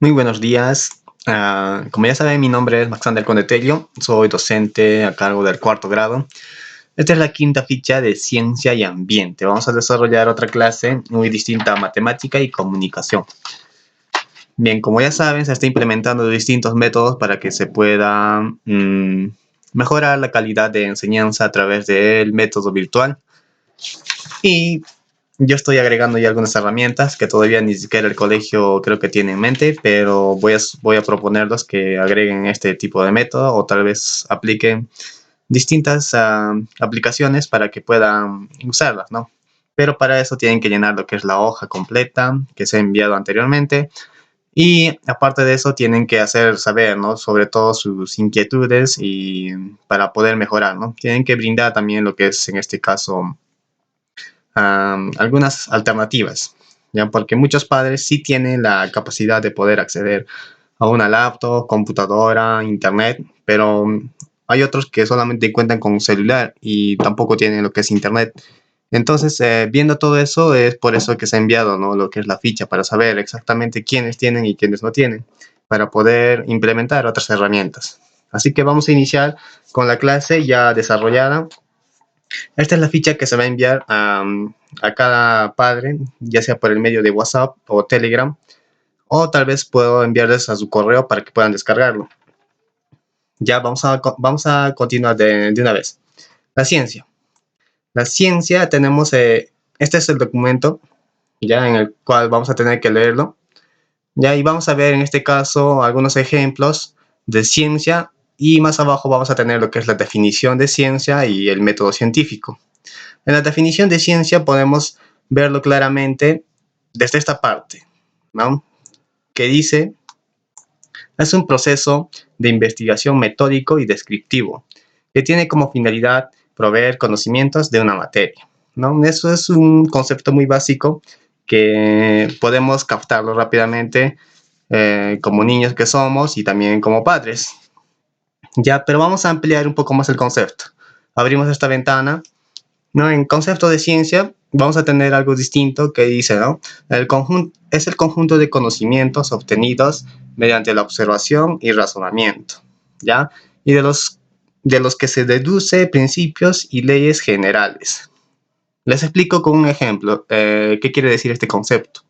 Muy buenos días. Como ya saben, mi nombre es Maxander Condetelio. Soy docente a cargo del cuarto grado. Esta es la quinta ficha de Ciencia y Ambiente. Vamos a desarrollar otra clase muy distinta a Matemática y Comunicación. Bien, como ya saben, se está implementando distintos métodos para que se pueda mejorar la calidad de enseñanza a través del método virtual. Y yo estoy agregando ya algunas herramientas que todavía ni siquiera el colegio creo que tiene en mente, pero voy a proponerlos que agreguen este tipo de método o tal vez apliquen distintas aplicaciones para que puedan usarlas, ¿no? Pero para eso tienen que llenar lo que es la hoja completa que se ha enviado anteriormente y aparte de eso tienen que hacer saber, ¿no? Sobre todo sus inquietudes y para poder mejorar, ¿no? Tienen que brindar también lo que es en este caso algunas alternativas, ¿ya? Porque muchos padres sí tienen la capacidad de poder acceder a una laptop, computadora, internet, pero hay otros que solamente cuentan con un celular y tampoco tienen lo que es internet. Entonces, viendo todo eso, es por eso que se ha enviado, ¿no? Lo que es la ficha, para saber exactamente quiénes tienen y quiénes no tienen, para poder implementar otras herramientas. Así que vamos a iniciar con la clase ya desarrollada. Esta es la ficha que se va a enviar a cada padre, ya sea por el medio de WhatsApp o Telegram, o tal vez puedo enviarles a su correo para que puedan descargarlo. Ya vamos a continuar de una vez. La ciencia. La ciencia tenemos, este es el documento ya en el cual vamos a tener que leerlo. Ya, y vamos a ver en este caso algunos ejemplos de ciencia y más abajo vamos a tener lo que es la definición de ciencia y el método científico. En la definición de ciencia podemos verlo claramente desde esta parte, ¿no? Que dice, es un proceso de investigación metódico y descriptivo que tiene como finalidad proveer conocimientos de una materia, ¿no? Eso es un concepto muy básico que podemos captarlo rápidamente como niños que somos y también como padres. Ya, pero vamos a ampliar un poco más el concepto. Abrimos esta ventana, ¿no? En concepto de ciencia vamos a tener algo distinto que dice, ¿no? Es el conjunto de conocimientos obtenidos mediante la observación y razonamiento, ¿ya? Y de los que se deduce principios y leyes generales. Les explico con un ejemplo qué quiere decir este concepto,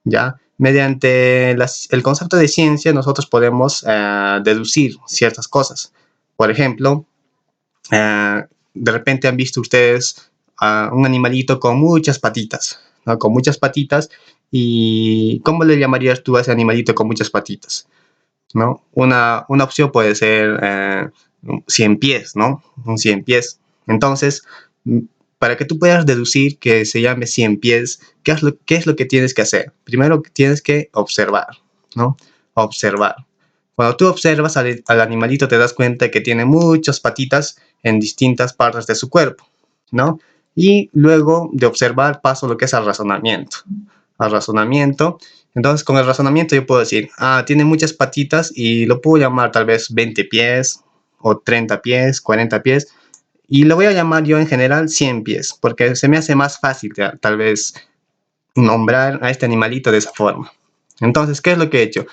¿ya? Mediante el concepto de ciencia nosotros podemos deducir ciertas cosas. Por ejemplo, de repente han visto ustedes un animalito con muchas patitas, ¿no? Con muchas patitas. ¿Y cómo le llamarías tú a ese animalito con muchas patitas? ¿No? Una opción puede ser 100 pies, ¿no? Un 100 pies. Entonces, para que tú puedas deducir que se llame 100 pies, qué es lo que tienes que hacer? Primero tienes que observar, ¿no? Observar. Cuando tú observas al animalito te das cuenta que tiene muchas patitas en distintas partes de su cuerpo, ¿no? Y luego de observar paso lo que es al razonamiento. Al razonamiento. Entonces, con el razonamiento yo puedo decir, tiene muchas patitas y lo puedo llamar tal vez 20 pies o 30 pies, 40 pies. Y lo voy a llamar yo en general 100 pies, porque se me hace más fácil tal vez nombrar a este animalito de esa forma. Entonces, ¿qué es lo que he hecho?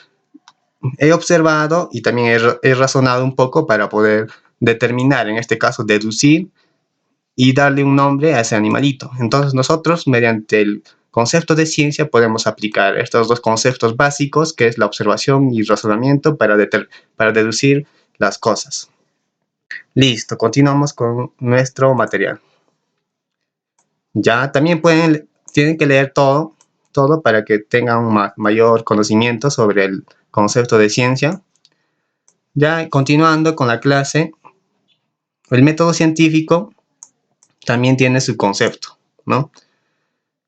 He observado y también he razonado un poco para poder determinar, en este caso, deducir y darle un nombre a ese animalito. Entonces nosotros, mediante el concepto de ciencia, podemos aplicar estos dos conceptos básicos, que es la observación y razonamiento, para deducir las cosas. Listo, continuamos con nuestro material. Ya también tienen que leer todo para que tengan un mayor conocimiento sobre el concepto de ciencia. Ya continuando con la clase, el método científico también tiene su concepto, ¿no?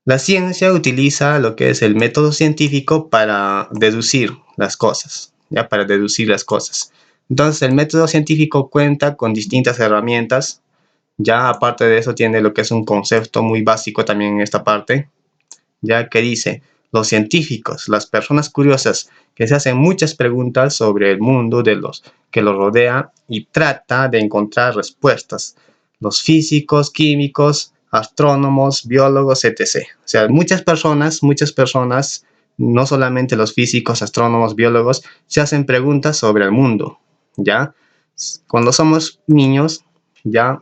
La ciencia utiliza lo que es el método científico para deducir las cosas, ¿ya? Para deducir las cosas. Entonces, el método científico cuenta con distintas herramientas. Ya aparte de eso, tiene lo que es un concepto muy básico también en esta parte, ya que dice, los científicos, las personas curiosas que se hacen muchas preguntas sobre el mundo de los que los rodea y trata de encontrar respuestas. Los físicos, químicos, astrónomos, biólogos, etc. O sea, muchas personas no solamente los físicos, astrónomos, biólogos, se hacen preguntas sobre el mundo, ¿ya? Cuando somos niños, ya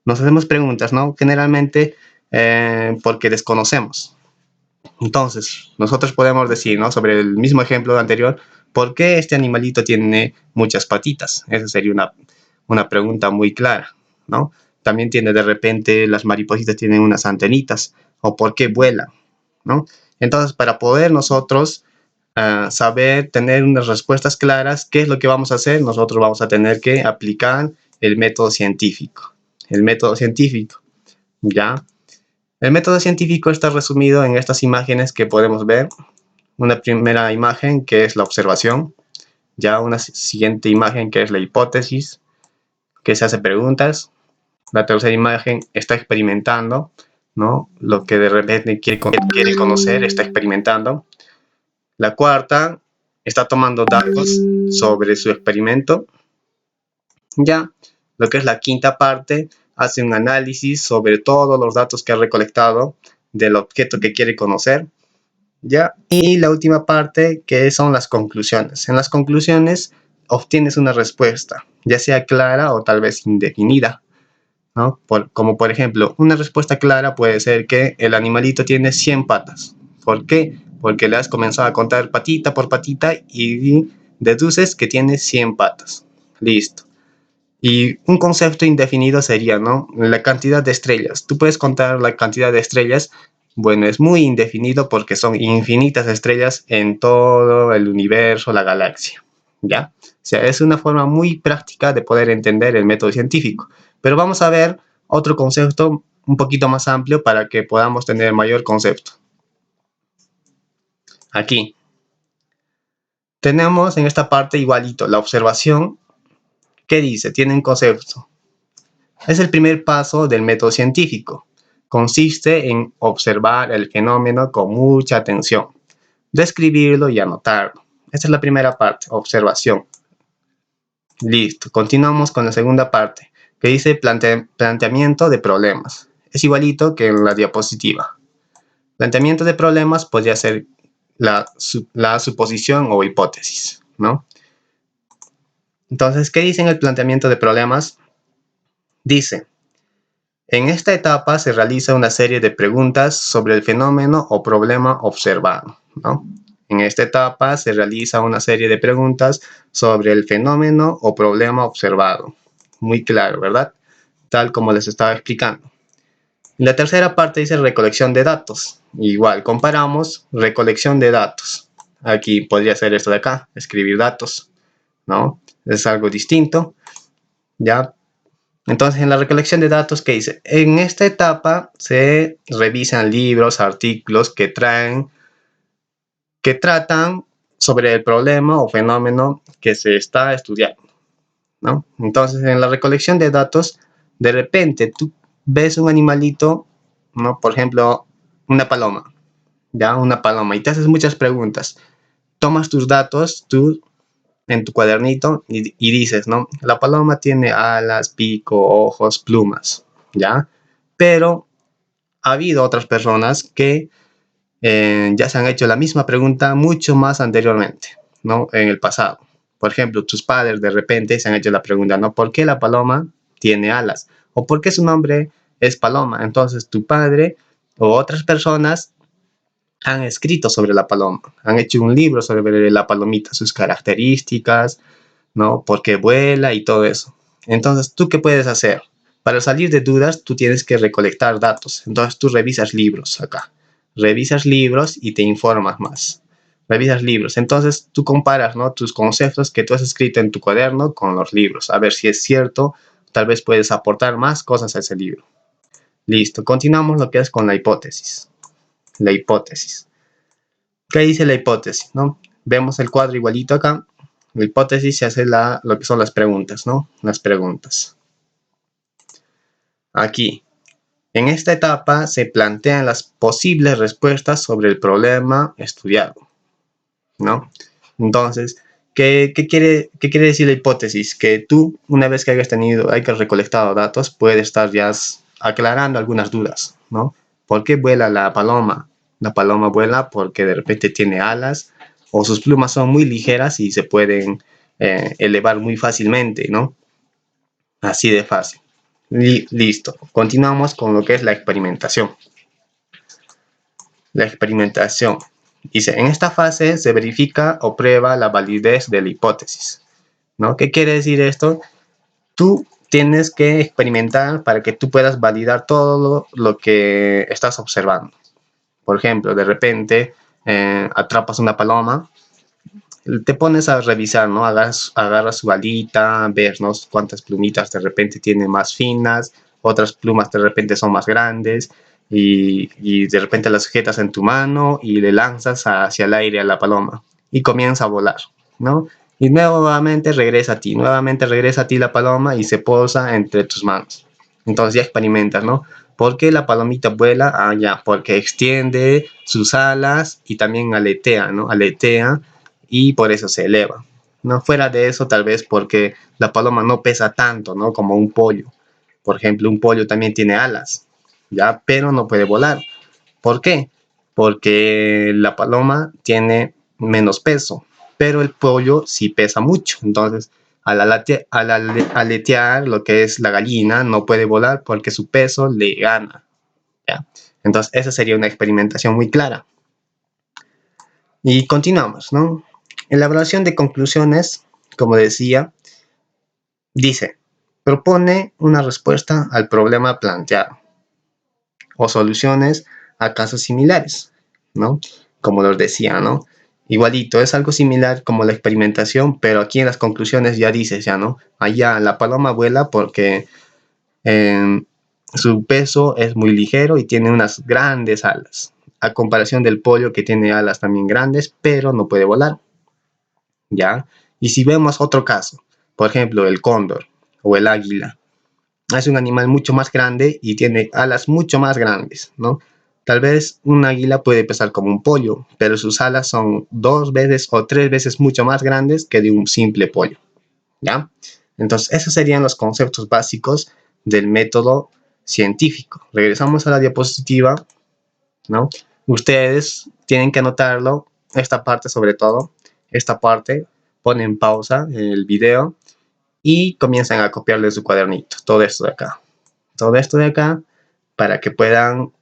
nos hacemos preguntas, ¿no? Generalmente porque desconocemos. Entonces, nosotros podemos decir, ¿no? Sobre el mismo ejemplo anterior, ¿por qué este animalito tiene muchas patitas? Esa sería una pregunta muy clara, ¿no? También tiene de repente, las maripositas tienen unas antenitas, o ¿por qué vuelan? ¿No? Entonces, para poder nosotros saber, tener unas respuestas claras, ¿qué es lo que vamos a hacer? Nosotros vamos a tener que aplicar el método científico. El método científico, ¿ya? El método científico está resumido en estas imágenes que podemos ver. Una primera imagen que es la observación, ya una siguiente imagen que es la hipótesis, que se hace preguntas. La tercera imagen está experimentando, ¿no? Lo que de repente quiere conocer, está experimentando. La cuarta está tomando datos sobre su experimento. Ya, lo que es la quinta parte hace un análisis sobre todos los datos que ha recolectado del objeto que quiere conocer. ¿Ya? Y la última parte, que son las conclusiones. En las conclusiones obtienes una respuesta, ya sea clara o tal vez indefinida, ¿no? Como por ejemplo, una respuesta clara puede ser que el animalito tiene 100 patas. ¿Por qué? Porque le has comenzado a contar patita por patita y deduces que tiene 100 patas. Listo. Y un concepto indefinido sería, ¿no? La cantidad de estrellas. Tú puedes contar la cantidad de estrellas. Bueno, es muy indefinido porque son infinitas estrellas en todo el universo, la galaxia, ¿ya? O sea, es una forma muy práctica de poder entender el método científico. Pero vamos a ver otro concepto un poquito más amplio para que podamos tener mayor concepto. Aquí. Tenemos en esta parte igualito la observación. ¿Qué dice? Tiene un concepto. Es el primer paso del método científico. Consiste en observar el fenómeno con mucha atención, describirlo y anotarlo. Esta es la primera parte, observación. Listo, continuamos con la segunda parte, que dice planteamiento de problemas. Es igualito que en la diapositiva. Planteamiento de problemas podría ser la suposición o hipótesis, ¿no? Entonces, ¿qué dice en el planteamiento de problemas? Dice: en esta etapa se realiza una serie de preguntas sobre el fenómeno o problema observado, ¿no? En esta etapa se realiza una serie de preguntas sobre el fenómeno o problema observado. Muy claro, ¿verdad? Tal como les estaba explicando. La tercera parte dice recolección de datos. Igual, comparamos recolección de datos. Aquí podría ser esto de acá, escribir datos, ¿no? Es algo distinto, ¿ya? Entonces, en la recolección de datos, ¿qué dice? En esta etapa se revisan libros, artículos que tratan sobre el problema o fenómeno que se está estudiando, ¿no? Entonces, en la recolección de datos, de repente tú ves un animalito, ¿no? Por ejemplo, una paloma, ¿ya? Una paloma, y te haces muchas preguntas. Tomas tus datos, tú en tu cuadernito y dices, ¿no? La paloma tiene alas, pico, ojos, plumas, ¿ya? Pero ha habido otras personas que ya se han hecho la misma pregunta mucho más anteriormente, ¿no? En el pasado. Por ejemplo, tus padres de repente se han hecho la pregunta, ¿no? ¿Por qué la paloma tiene alas? ¿O por qué su nombre es Paloma? Entonces, tu padre o otras personas han escrito sobre la paloma, han hecho un libro sobre la palomita, sus características, ¿no? Por qué vuela y todo eso. Entonces, ¿tú qué puedes hacer? Para salir de dudas, tú tienes que recolectar datos. Entonces, tú revisas libros acá. Revisas libros y te informas más. Revisas libros. Entonces, tú comparas, ¿no? Tus conceptos que tú has escrito en tu cuaderno con los libros. A ver si es cierto. Tal vez puedes aportar más cosas a ese libro. Listo. Continuamos lo que es con la hipótesis. La hipótesis. ¿Qué dice la hipótesis, no? Vemos el cuadro igualito acá. La hipótesis se hace lo que son las preguntas, ¿no? Las preguntas. Aquí, en esta etapa se plantean las posibles respuestas sobre el problema estudiado, ¿no? Entonces, ¿qué quiere decir la hipótesis? Que tú, una vez que hayas recolectado datos, puedes estar ya aclarando algunas dudas, ¿no? ¿Por qué vuela la paloma? La paloma vuela porque de repente tiene alas o sus plumas son muy ligeras y se pueden elevar muy fácilmente, ¿no? Así de fácil. Listo. Continuamos con lo que es la experimentación. La experimentación. Dice, en esta fase se verifica o prueba la validez de la hipótesis, ¿no? ¿Qué quiere decir esto? Tú tienes que experimentar para que tú puedas validar todo lo que estás observando. Por ejemplo, de repente atrapas una paloma, te pones a revisar, ¿no? Agarras su alita, ves, ¿no? Cuántas plumitas de repente tiene más finas, otras plumas de repente son más grandes, y de repente las sujetas en tu mano y le lanzas hacia el aire a la paloma y comienza a volar, ¿no? Y nuevamente regresa a ti la paloma y se posa entre tus manos. Entonces ya experimentas, ¿no? ¿Por qué la palomita vuela? Ah, ya, porque extiende sus alas y también aletea, ¿no? Aletea y por eso se eleva. No fuera de eso, tal vez porque la paloma no pesa tanto, ¿no? Como un pollo. Por ejemplo, un pollo también tiene alas, ¿ya? Pero no puede volar. ¿Por qué? Porque la paloma tiene menos peso, pero el pollo sí pesa mucho. Entonces, al aletear, lo que es la gallina no puede volar porque su peso le gana, ¿ya? Entonces, esa sería una experimentación muy clara. Y continuamos, ¿no? Elaboración de conclusiones, como decía, dice, propone una respuesta al problema planteado o soluciones a casos similares, ¿no? Como los decía, ¿no? Igualito, es algo similar como la experimentación, pero aquí en las conclusiones ya dices, ya, ¿no? Allá la paloma vuela porque eh, su peso es muy ligero y tiene unas grandes alas, a comparación del pollo que tiene alas también grandes, pero no puede volar, ¿ya? Y si vemos otro caso, por ejemplo, el cóndor o el águila, es un animal mucho más grande y tiene alas mucho más grandes, ¿no? Tal vez un águila puede pesar como un pollo, pero sus alas son 2 veces o 3 veces mucho más grandes que de un simple pollo, ¿ya? Entonces, esos serían los conceptos básicos del método científico. Regresamos a la diapositiva, ¿no? Ustedes tienen que anotarlo, esta parte sobre todo, esta parte, ponen pausa en el video y comienzan a copiarle su cuadernito, todo esto de acá. Todo esto de acá para que puedan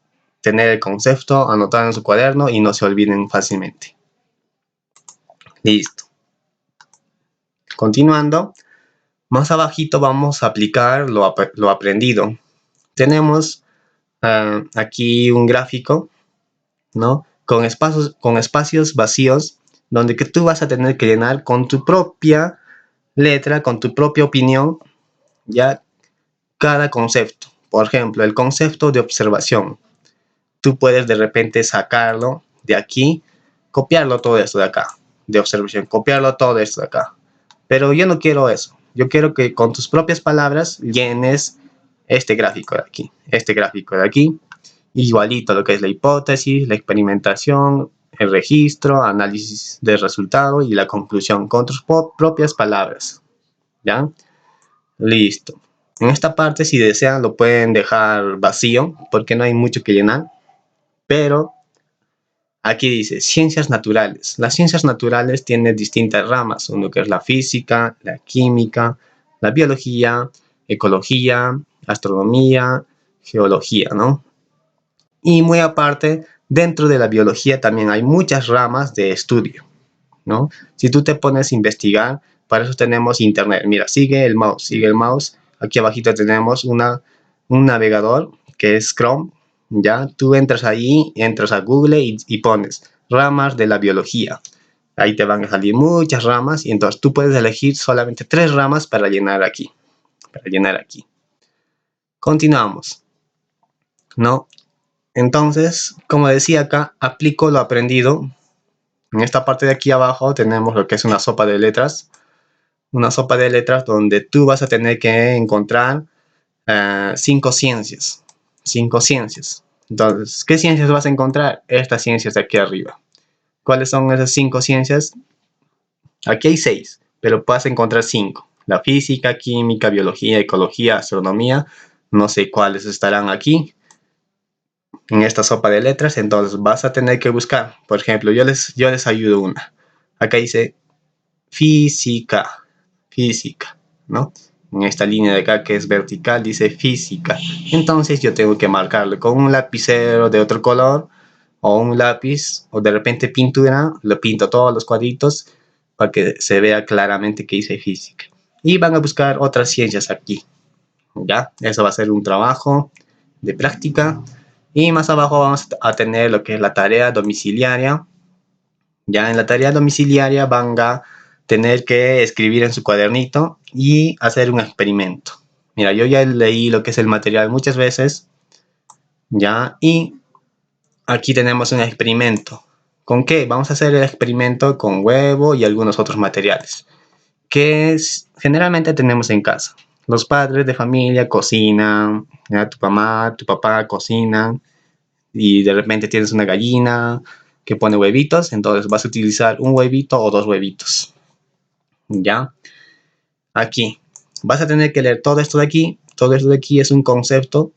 tener el concepto anotado en su cuaderno y no se olviden fácilmente. Listo. Continuando, más abajito vamos a aplicar lo aprendido. Tenemos aquí un gráfico, ¿no? Con espacios vacíos donde que tú vas a tener que llenar con tu propia letra, con tu propia opinión, ya cada concepto. Por ejemplo, el concepto de observación. Tú puedes de repente sacarlo de aquí, copiarlo todo esto de acá, de observación, copiarlo todo esto de acá. Pero yo no quiero eso. Yo quiero que con tus propias palabras llenes este gráfico de aquí, este gráfico de aquí, igualito lo que es la hipótesis, la experimentación, el registro, análisis de resultado y la conclusión con tus propias palabras. ¿Ya? Listo. En esta parte, si desean, lo pueden dejar vacío porque no hay mucho que llenar. Pero aquí dice ciencias naturales. Las ciencias naturales tienen distintas ramas, uno que es la física, la química, la biología, ecología, astronomía, geología, ¿no? Y muy aparte, dentro de la biología también hay muchas ramas de estudio, ¿no? Si tú te pones a investigar, para eso tenemos internet. Mira, sigue el mouse. Aquí abajito tenemos un navegador que es Chrome, ¿ya? Tú entras ahí, entras a Google y pones ramas de la biología. Ahí te van a salir muchas ramas y entonces tú puedes elegir solamente 3 ramas para llenar aquí. Continuamos, ¿no? Entonces, como decía acá, aplico lo aprendido. En esta parte de aquí abajo tenemos lo que es una sopa de letras. Una sopa de letras donde tú vas a tener que encontrar 5 ciencias. 5 ciencias. Entonces, ¿qué ciencias vas a encontrar? Estas ciencias de aquí arriba. ¿Cuáles son esas 5 ciencias? Aquí hay 6, pero vas a encontrar 5. La física, química, biología, ecología, astronomía. No sé cuáles estarán aquí. en esta sopa de letras, entonces vas a tener que buscar. Por ejemplo, yo les ayudo una. Acá dice física, física, ¿no? En esta línea de acá que es vertical dice física. Entonces yo tengo que marcarlo con un lapicero de otro color o un lápiz o de repente pintura, lo pinto todos los cuadritos para que se vea claramente que dice física. Y van a buscar otras ciencias aquí, ¿ya? Eso va a ser un trabajo de práctica. Y más abajo vamos a tener lo que es la tarea domiciliaria. Ya en la tarea domiciliaria van a tener que escribir en su cuadernito y hacer un experimento. Mira, yo ya leí lo que es el material muchas veces, ya, y aquí tenemos un experimento. ¿Con qué? Vamos a hacer el experimento con huevo y algunos otros materiales que generalmente tenemos en casa. Los padres de familia cocinan, ¿ya? Tu mamá, tu papá cocinan y de repente tienes una gallina que pone huevitos, entonces vas a utilizar un huevito o dos huevitos. ¿Ya? Aquí vas a tener que leer todo esto de aquí. Todo esto de aquí es un concepto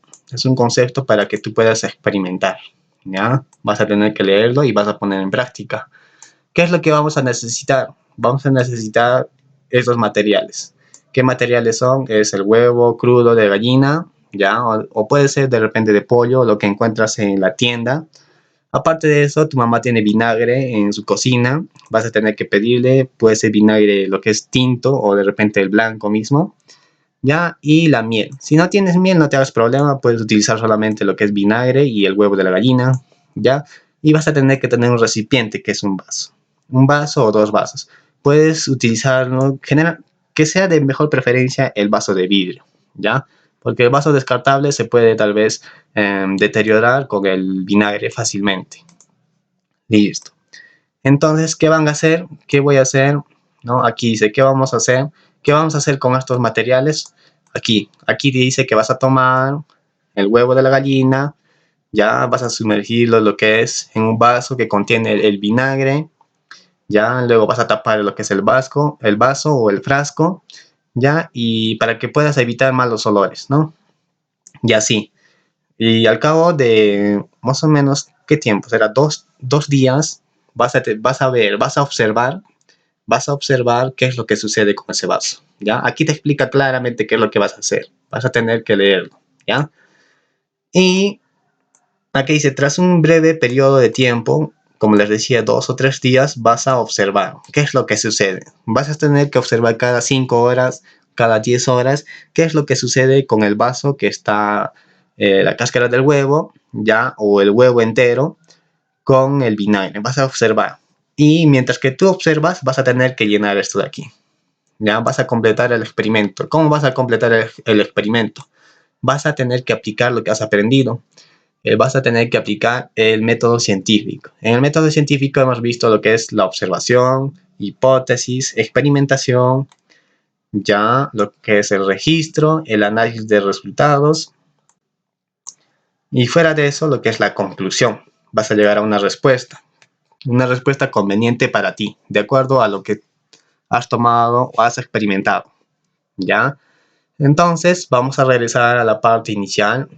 para que tú puedas experimentar. ¿Ya? Vas a tener que leerlo y vas a poner en práctica. ¿Qué es lo que vamos a necesitar? Vamos a necesitar estos materiales. ¿Qué materiales son? Es el huevo crudo de gallina, ¿ya? O puede ser de repente de pollo, lo que encuentras en la tienda. Aparte de eso, tu mamá tiene vinagre en su cocina. Vas a tener que pedirle, puede ser vinagre lo que es tinto o de repente el blanco mismo, ¿ya? Y la miel. Si no tienes miel, no te hagas problema, puedes utilizar solamente lo que es vinagre y el huevo de la gallina, ¿ya? Y vas a tener que tener un recipiente que es un vaso. Un vaso o dos vasos. Puedes utilizarlo, que sea de mejor preferencia el vaso de vidrio, ¿ya? Porque el vaso descartable se puede tal vez deteriorar con el vinagre fácilmente. Listo. Entonces, ¿qué van a hacer? ¿Qué voy a hacer? ¿No? Aquí dice, ¿qué vamos a hacer? ¿Qué vamos a hacer con estos materiales? Aquí dice que vas a tomar el huevo de la gallina, ya vas a sumergirlo lo que es en un vaso que contiene el vinagre, ya luego vas a tapar lo que es el vaso o el frasco, ya, y para que puedas evitar malos olores, ¿no? Y así. Y al cabo de más o menos, ¿qué tiempo? Será dos días, vas a observar qué es lo que sucede con ese vaso, ¿ya? Aquí te explica claramente qué es lo que vas a hacer. Vas a tener que leerlo, ¿ya? Y aquí dice, tras un breve periodo de tiempo, como les decía, 2 o 3 días, vas a observar qué es lo que sucede. Vas a tener que observar cada 5 horas, cada 10 horas, qué es lo que sucede con el vaso que está la cáscara del huevo, ya, o el huevo entero, con el vinagre. Vas a observar. Y mientras que tú observas, vas a tener que llenar esto de aquí. Ya vas a completar el experimento. ¿Cómo vas a completar el experimento? Vas a tener que aplicar lo que has aprendido. Vas a tener que aplicar el método científico. En el método científico hemos visto lo que es la observación, hipótesis, experimentación, ya lo que es el registro, el análisis de resultados y fuera de eso lo que es la conclusión. Vas a llegar a una respuesta conveniente para ti, de acuerdo a lo que has tomado o has experimentado, ¿ya? Entonces vamos a regresar a la parte inicial.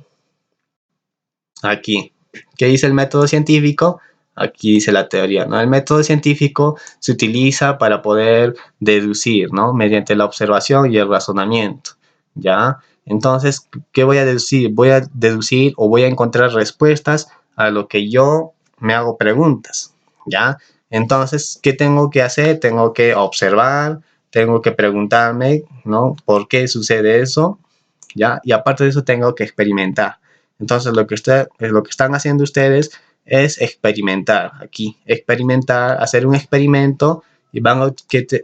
Aquí, ¿qué dice el método científico? Aquí dice la teoría, ¿no? El método científico se utiliza para poder deducir, ¿no? Mediante la observación y el razonamiento, ¿ya? Entonces, ¿qué voy a deducir? Voy a deducir o voy a encontrar respuestas a lo que yo me hago preguntas, ¿ya? Entonces, ¿qué tengo que hacer? Tengo que observar, tengo que preguntarme, ¿no? ¿Por qué sucede eso? ¿Ya? Y aparte de eso, tengo que experimentar. Entonces, lo que están haciendo ustedes es experimentar aquí, hacer un experimento y van a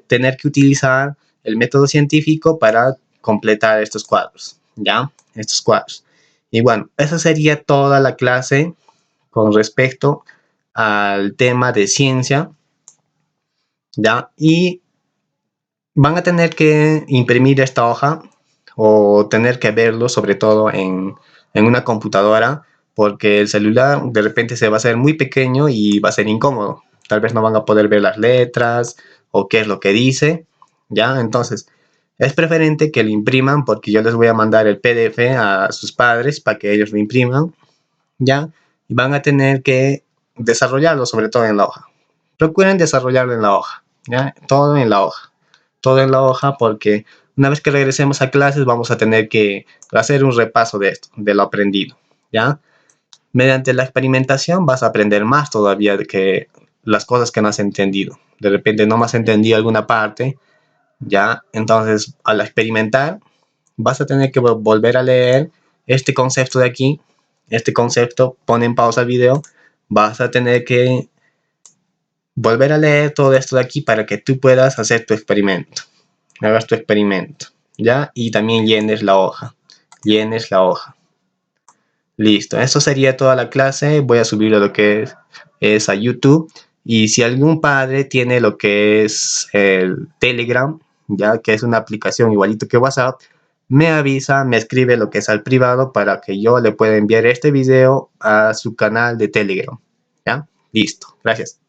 tener que utilizar el método científico para completar estos cuadros, ¿ya? Estos cuadros. Y bueno, esa sería toda la clase con respecto al tema de ciencia, ¿ya? Y van a tener que imprimir esta hoja o tener que verlo sobre todo en una computadora porque el celular de repente se va a hacer muy pequeño y va a ser incómodo. Tal vez no van a poder ver las letras o qué es lo que dice, ¿ya? Entonces, es preferente que lo impriman porque yo les voy a mandar el PDF a sus padres para que ellos lo impriman, ¿ya? y van a tener que desarrollarlo, sobre todo en la hoja. Procuren desarrollarlo en la hoja, ¿ya? Todo en la hoja. Todo en la hoja, porque una vez que regresemos a clases vamos a tener que hacer un repaso de esto, de lo aprendido, ¿ya? Mediante la experimentación vas a aprender más todavía de que las cosas que no has entendido. De repente no has entendido alguna parte, ¿ya? Entonces, al experimentar, vas a tener que volver a leer este concepto de aquí, este concepto, pon en pausa el video, vas a tener que volver a leer todo esto de aquí para que tú puedas hacer tu experimento, hagas tu experimento, ¿ya? Y también llenes la hoja, Listo, eso sería toda la clase. Voy a subirlo lo que es a YouTube. Y si algún padre tiene lo que es el Telegram, ya que es una aplicación igualito que WhatsApp, me avisa, me escribe lo que es al privado para que yo le pueda enviar este video a su canal de Telegram. ¿Ya? Listo. Gracias.